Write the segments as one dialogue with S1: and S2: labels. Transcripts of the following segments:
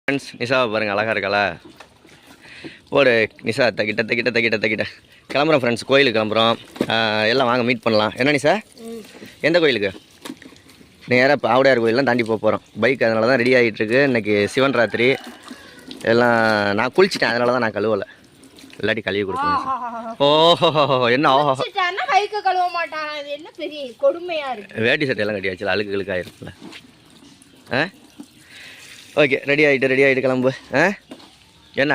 S1: friends நிஷாவை பாருங்கள் அழகாக இருக்காளா போடு நிஷா தக்கிட்ட கிளம்புறோம் ஃப்ரெண்ட்ஸ் கோயிலுக்கு கிளம்புறோம் எல்லாம் வாங்க மீட் பண்ணலாம் என்ன நிஷா எந்த கோயிலுக்கு நேராக இப்போ ஆவுடையார் கோயிலெலாம் தாண்டி போகிறோம் பைக் அதனால தான் ரெடி ஆகிட்டுருக்கு இன்றைக்கி சிவன் ராத்திரி எல்லாம் நான் குளிச்சிட்டேன் அதனால தான் நான் கழுவலை இல்லாட்டி கழுவி கொடுப்பேன் ஓஹோ என்ன ஓஹோ
S2: பைக்கை கழுவ மாட்டான் என்ன பெரிய கொடுமையாக இருக்குது
S1: வேட்டி சட்டையெல்லாம் கட்டியாச்சு அழுக்கு ஆயிருக்குல்ல ஓகே ரெடி ஆகிட்டு கிளம்பு என்ன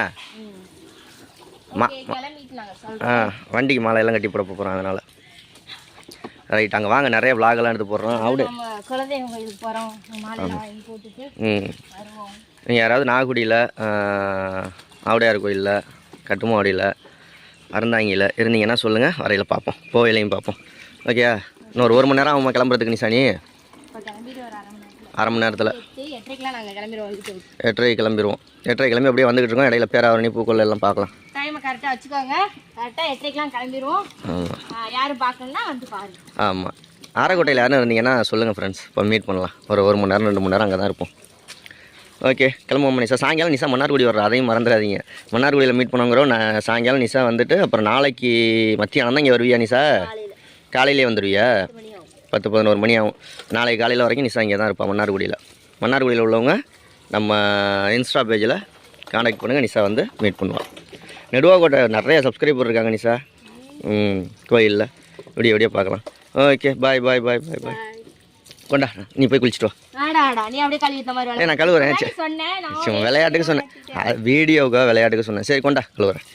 S1: வண்டிக்கு மாலையெல்லாம் கட்டி போட போகிறோம் அதனால் ரைட் அங்கே வாங்க நிறைய விளாகெல்லாம் எடுத்து போடுறோம் அவுடு நீங்கள் யாராவது நாகக்குடியில் ஆவுடையார் கோயிலில் கட்டுமாவடியில் அறந்தாங்கியில் இருந்தீங்கன்னா சொல்லுங்கள் வரையில் பார்ப்போம் கோயிலையும் பார்ப்போம் ஓகே இன்னொரு 1 மணி நேரம் ஆகுமா கிளம்புறதுக்கு நிஷானி அரை மணி நேரத்தில் 8:30 கிளம்பிடுவோம் 8:30 கிளம்பி அப்படியே வந்துக்கிட்டு இருக்கோம் இடையில பேராவரணி பூக்கொள்ள எல்லாம் பார்க்கலாம்
S2: கரெக்டாக வச்சுக்கோங்க கரெக்டாக 8:30 கிளம்பிடுவோம் யாரும் பார்க்கணும்னா வந்து பாருங்க
S1: ஆமாம் ஆரக்கோட்டையில் யாரும் இருந்தீங்கன்னா சொல்லுங்கள் ஃப்ரெண்ட்ஸ் இப்போ மீட் பண்ணலாம் ஒரு 1 மணி நேரம் 2 மணி நேரம் அங்கே தான் இருப்போம் ஓகே கிளம்புவோம் நிஷா சாயங்காலம் நிஷா மன்னார்குடி வர்ற அதையும் மறந்துடாதீங்க மன்னார்குடியில் மீட் பண்ணுங்கிறோம் நான் சாயங்காலம் நிஷா வந்துட்டு அப்புறம் நாளைக்கு மத்தியானம் தான் இங்கே வருவியா நிஷா காலையிலே வந்துடுவியா 10-11 மணி ஆகும் நாளைக்கு காலையில் வரைக்கும் நிஷா இங்கே தான் இருப்பாள் மன்னார்குடியில் உள்ளவங்க நம்ம இன்ஸ்டா பேஜில் காண்டாக்ட் பண்ணுங்கள் நிஷா வந்து மீட் பண்ணுவாள் நெடுவாக்கோட்டை நிறைய சப்ஸ்கிரைபர் இருக்காங்க நிஷா கோயிலில் விடிய பார்க்கலாம் ஓகே பாய் கொண்டா நீ போய் குளிச்சுட்டு வா நான் கழுவுறேன் விளையாட்டுக்கு சொன்னேன் வீடியோவுக்காக விளையாட்டுக்கு சொன்னேன் சரி கொண்டா கழுவுறேன்